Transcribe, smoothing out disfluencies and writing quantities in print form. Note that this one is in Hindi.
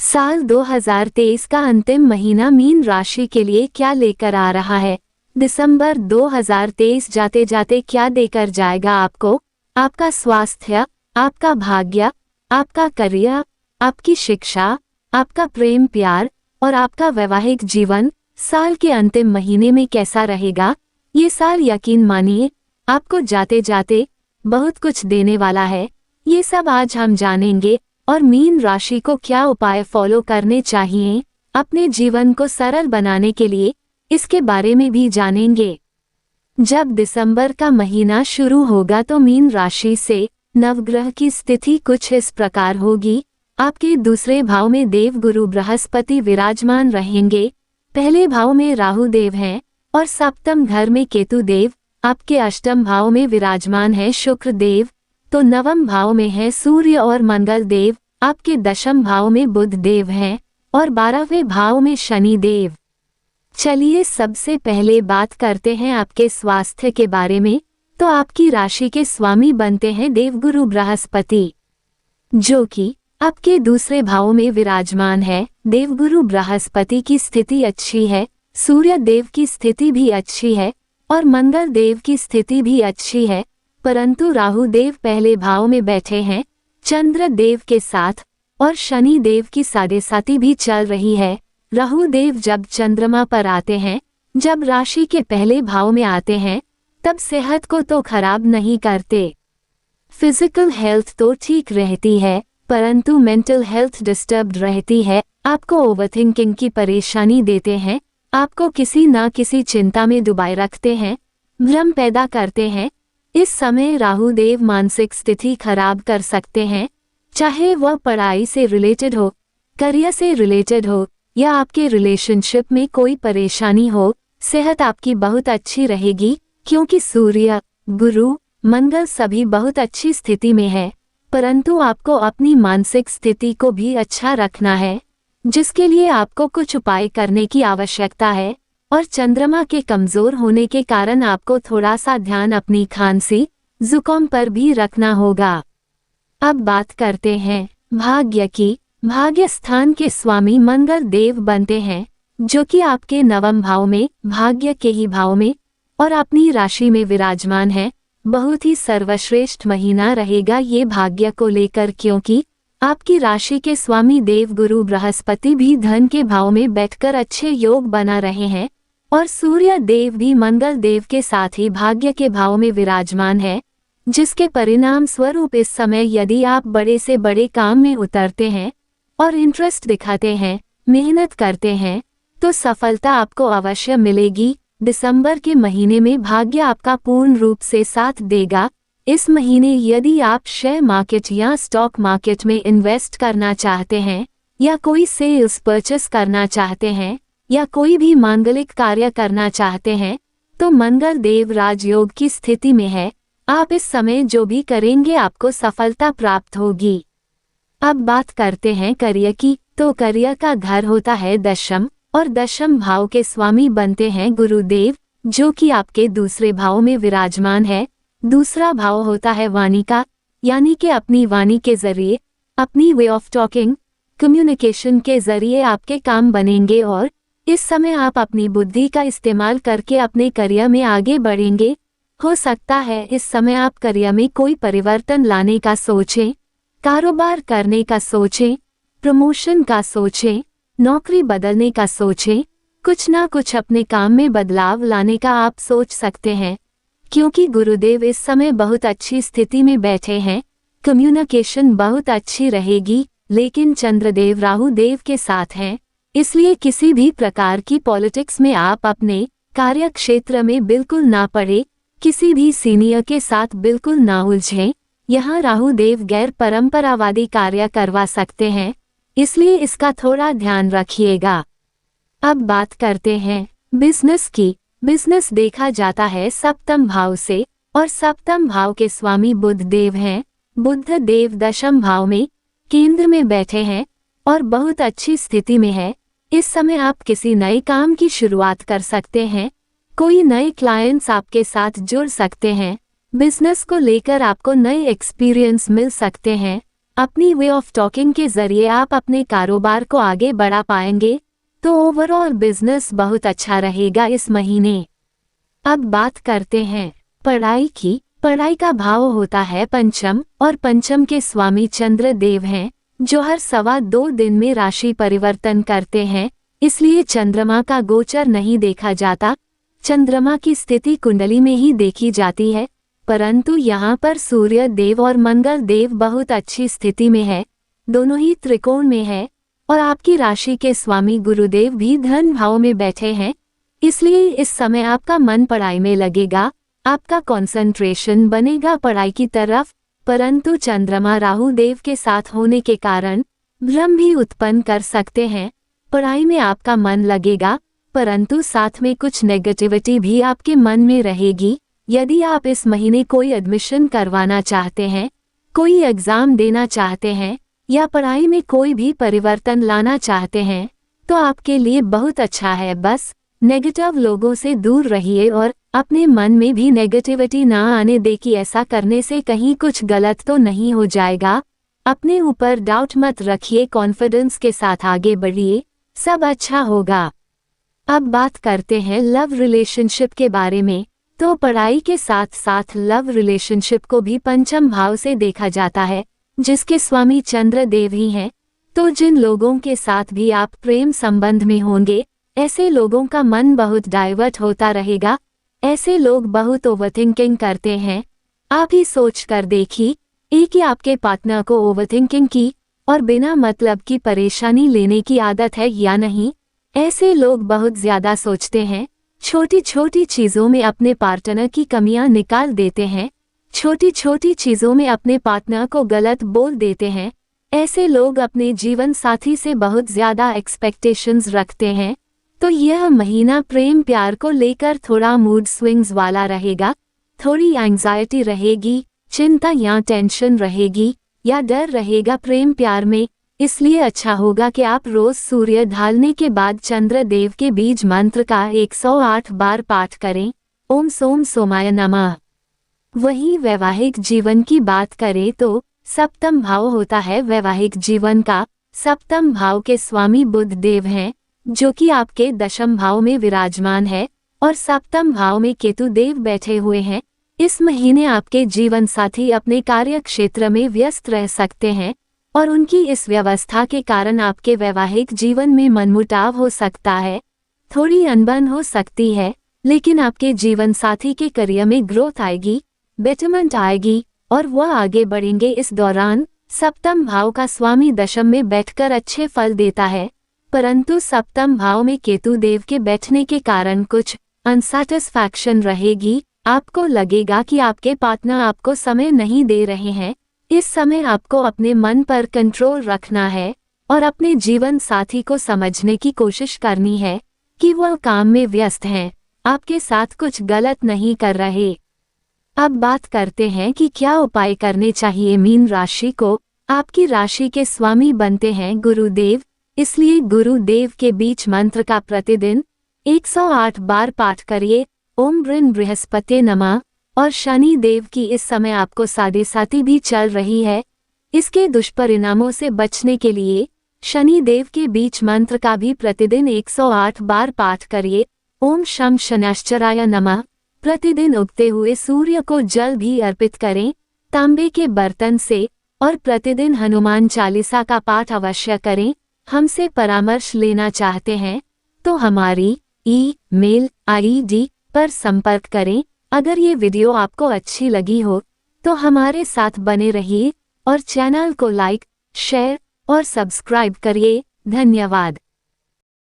साल 2023 का अंतिम महीना मीन राशि के लिए क्या लेकर आ रहा है? दिसंबर 2023 जाते जाते क्या देकर जाएगा आपको? आपका स्वास्थ्य, आपका भाग्य, आपका करियर, आपकी शिक्षा, आपका प्रेम प्यार और आपका वैवाहिक जीवन साल के अंतिम महीने में कैसा रहेगा? ये साल यकीन मानिए आपको जाते जाते बहुत कुछ देने वाला है। ये सब आज हम जानेंगे और मीन राशि को क्या उपाय फॉलो करने चाहिए अपने जीवन को सरल बनाने के लिए, इसके बारे में भी जानेंगे। जब दिसंबर का महीना शुरू होगा तो मीन राशि से नवग्रह की स्थिति कुछ इस प्रकार होगी। आपके दूसरे भाव में देवगुरु बृहस्पति विराजमान रहेंगे, पहले भाव में राहु देव हैं और सप्तम घर में केतु देव, आपके अष्टम भाव में विराजमान है शुक्र देव, तो नवम भाव में है सूर्य और मंगल देव, आपके दशम भाव में बुध देव हैं और 12वें भाव में शनि देव। चलिए सबसे पहले बात करते हैं आपके स्वास्थ्य के बारे में। तो आपकी राशि के स्वामी बनते हैं देवगुरु बृहस्पति, जो कि आपके दूसरे भाव में विराजमान है। देवगुरु बृहस्पति की स्थिति अच्छी है, सूर्य देव की स्थिति भी अच्छी है और मंगल देव की स्थिति भी अच्छी है, परंतु राहु देव पहले भाव में बैठे हैं चंद्र देव के साथ और शनि देव की साढ़ेसाती भी चल रही है। राहु देव जब चंद्रमा पर आते हैं, जब राशि के पहले भाव में आते हैं, तब सेहत को तो खराब नहीं करते। फिजिकल हेल्थ तो ठीक रहती है, परंतु मेंटल हेल्थ डिस्टर्ब्ड रहती है। आपको ओवरथिंकिंग की परेशानी देते हैं, आपको किसी न किसी चिंता में डुबाए रखते हैं, भ्रम पैदा करते हैं। इस समय राहु देव मानसिक स्थिति खराब कर सकते हैं, चाहे वह पढ़ाई से रिलेटेड हो, करियर से रिलेटेड हो या आपके रिलेशनशिप में कोई परेशानी हो। सेहत आपकी बहुत अच्छी रहेगी क्योंकि सूर्य, गुरु, मंगल सभी बहुत अच्छी स्थिति में है, परंतु आपको अपनी मानसिक स्थिति को भी अच्छा रखना है, जिसके लिए आपको कुछ उपाय करने की आवश्यकता है। और चंद्रमा के कमजोर होने के कारण आपको थोड़ा सा ध्यान अपनी खांसी, जुकाम पर भी रखना होगा। अब बात करते हैं भाग्य की। भाग्य स्थान के स्वामी मंगल देव बनते हैं, जो कि आपके नवम भाव में, भाग्य के ही भाव में और अपनी राशि में विराजमान है। बहुत ही सर्वश्रेष्ठ महीना रहेगा ये भाग्य को लेकर, क्योंकि आपकी राशि के स्वामी देवगुरु बृहस्पति भी धन के भाव में बैठकर अच्छे योग बना रहे हैं और सूर्य देव भी मंगल देव के साथ ही भाग्य के भाव में विराजमान है, जिसके परिणाम स्वरूप इस समय यदि आप बड़े से बड़े काम में उतरते हैं और इंटरेस्ट दिखाते हैं, मेहनत करते हैं, तो सफलता आपको अवश्य मिलेगी। दिसंबर के महीने में भाग्य आपका पूर्ण रूप से साथ देगा। इस महीने यदि आप शेयर मार्केट या स्टॉक मार्केट में इन्वेस्ट करना चाहते हैं या कोई सेल्स परचेस करना चाहते हैं या कोई भी मांगलिक कार्य करना चाहते हैं, तो मंगल देव राजयोग की स्थिति में है। आप इस समय जो भी करेंगे आपको सफलता प्राप्त होगी। अब बात करते हैं करियर की। तो करियर का घर होता है दशम और दशम भाव के स्वामी बनते हैं गुरुदेव, जो कि आपके दूसरे भाव में विराजमान है। दूसरा भाव होता है वाणी का, यानी कि अपनी वाणी के जरिए, अपनी वे ऑफ टॉकिंग, कम्युनिकेशन के जरिए आपके काम बनेंगे और इस समय आप अपनी बुद्धि का इस्तेमाल करके अपने करियर में आगे बढ़ेंगे। हो सकता है इस समय आप करियर में कोई परिवर्तन लाने का सोचें, कारोबार करने का सोचें, प्रमोशन का सोचें, नौकरी बदलने का सोचें, कुछ ना कुछ अपने काम में बदलाव लाने का आप सोच सकते हैं, क्योंकि गुरुदेव इस समय बहुत अच्छी स्थिति में बैठे हैं। कम्युनिकेशन बहुत अच्छी रहेगी, लेकिन चंद्रदेव राहु देव के साथ हैं, इसलिए किसी भी प्रकार की पॉलिटिक्स में आप अपने कार्य क्षेत्र में बिल्कुल ना पड़े, किसी भी सीनियर के साथ बिल्कुल ना उलझें। यहाँ राहु देव गैर परंपरावादी कार्य करवा सकते हैं, इसलिए इसका थोड़ा ध्यान रखिएगा। अब बात करते हैं बिजनेस की। बिजनेस देखा जाता है सप्तम भाव से और सप्तम भाव के स्वामी बुध देव हैं। बुध देव दशम भाव में केंद्र में बैठे हैं और बहुत अच्छी स्थिति में है। इस समय आप किसी नए काम की शुरुआत कर सकते हैं, कोई नए क्लाइंट्स आपके साथ जुड़ सकते हैं, बिजनेस को लेकर आपको नए एक्सपीरियंस मिल सकते हैं। अपनी वे ऑफ टॉकिंग के जरिए आप अपने कारोबार को आगे बढ़ा पाएंगे, तो ओवरऑल बिजनेस बहुत अच्छा रहेगा इस महीने। अब बात करते हैं पढ़ाई की। पढ़ाई का भाव होता है पंचम, और पंचम के स्वामी चंद्र देव हैं, जो हर 2.25 दिन में राशि परिवर्तन करते हैं, इसलिए चंद्रमा का गोचर नहीं देखा जाता। चंद्रमा की स्थिति कुंडली में ही देखी जाती है, परंतु यहाँ पर सूर्य देव और मंगल देव बहुत अच्छी स्थिति में है, दोनों ही त्रिकोण में है, और आपकी राशि के स्वामी गुरुदेव भी धन भाव में बैठे हैं, इसलिए इस समय आपका मन पढ़ाई में लगेगा, आपका कंसंट्रेशन बनेगा पढ़ाई की तरफ। परंतु चंद्रमा राहु देव के साथ होने के कारण भ्रम भी उत्पन्न कर सकते हैं। पढ़ाई में आपका मन लगेगा, परंतु साथ में कुछ नेगेटिविटी भी आपके मन में रहेगी। यदि आप इस महीने कोई एडमिशन करवाना चाहते हैं, कोई एग्जाम देना चाहते हैं, या पढ़ाई में कोई भी परिवर्तन लाना चाहते हैं, तो आपके लिए बहुत अच्छा है। बस नेगेटिव लोगों से दूर रहिए और अपने मन में भी नेगेटिविटी ना आने दे कि ऐसा करने से कहीं कुछ गलत तो नहीं हो जाएगा। अपने ऊपर डाउट मत रखिए, कॉन्फिडेंस के साथ आगे बढ़िए, सब अच्छा होगा। अब बात करते हैं लव रिलेशनशिप के बारे में। तो पढ़ाई के साथ साथ लव रिलेशनशिप को भी पंचम भाव से देखा जाता है, जिसके स्वामी चंद्र देव ही हैं। तो जिन लोगों के साथ भी आप प्रेम संबंध में होंगे, ऐसे लोगों का मन बहुत डाइवर्ट होता रहेगा। ऐसे लोग बहुत ओवरथिंकिंग करते हैं। आप ही सोच कर देखिए, एक ही आपके पार्टनर को ओवरथिंकिंग की और बिना मतलब की परेशानी लेने की आदत है या नहीं। ऐसे लोग बहुत ज्यादा सोचते हैं, छोटी छोटी चीजों में अपने पार्टनर की कमियां निकाल देते हैं, छोटी छोटी चीजों में अपने पार्टनर को गलत बोल देते हैं। ऐसे लोग अपने जीवन साथी से बहुत ज्यादा एक्सपेक्टेशंस रखते हैं। तो यह महीना प्रेम प्यार को लेकर थोड़ा मूड स्विंग्स वाला रहेगा, थोड़ी एंग्जाइटी रहेगी, चिंता या टेंशन रहेगी, या डर रहेगा प्रेम प्यार में। इसलिए अच्छा होगा कि आप रोज सूर्य ढलने के बाद चंद्र देव के बीज मंत्र का 108 बार पाठ करें, ओम सोम सोमाय नमः। वहीं वैवाहिक जीवन की बात करें तो सप्तम भाव होता है वैवाहिक जीवन का। सप्तम भाव के स्वामी बुध देव हैं, जो कि आपके दशम भाव में विराजमान है, और सप्तम भाव में केतु देव बैठे हुए हैं। इस महीने आपके जीवन साथी अपने कार्य क्षेत्र में व्यस्त रह सकते हैं, और उनकी इस व्यवस्था के कारण आपके वैवाहिक जीवन में मनमुटाव हो सकता है, थोड़ी अनबन हो सकती है, लेकिन आपके जीवन साथी के करियर में ग्रोथ आएगी, बेटरमेंट आएगी, और वह आगे बढ़ेंगे। इस दौरान सप्तम भाव का स्वामी दशम में बैठकर अच्छे फल देता है, परंतु सप्तम भाव में केतु देव के बैठने के कारण कुछ अनसैटिस्फैक्शन रहेगी। आपको लगेगा कि आपके पार्टनर आपको समय नहीं दे रहे हैं। इस समय आपको अपने मन पर कंट्रोल रखना है और अपने जीवन साथी को समझने की कोशिश करनी है कि वह काम में व्यस्त हैं, आपके साथ कुछ गलत नहीं कर रहे। अब बात करते हैं कि क्या उपाय करने चाहिए मीन राशि को। आपकी राशि के स्वामी बनते हैं गुरुदेव, इसलिए गुरुदेव के बीच मंत्र का प्रतिदिन 108 बार पाठ करिए, ओम बृन बृहस्पति नमः। और शनि देव की इस समय आपको साढ़े भी चल रही है, इसके दुष्परिणामों से बचने के लिए शनि देव के बीच मंत्र का भी प्रतिदिन 108 बार पाठ करिए, ओम शम शनैश्चराय नमः। प्रतिदिन उगते हुए सूर्य को जल भी अर्पित करें तांबे के बर्तन से, और प्रतिदिन हनुमान चालीसा का पाठ अवश्य करें। हमसे परामर्श लेना चाहते हैं तो हमारी ईमेल आईडी पर संपर्क करें। अगर ये वीडियो आपको अच्छी लगी हो तो हमारे साथ बने रहिए और चैनल को लाइक, शेयर और सब्सक्राइब करिए। धन्यवाद।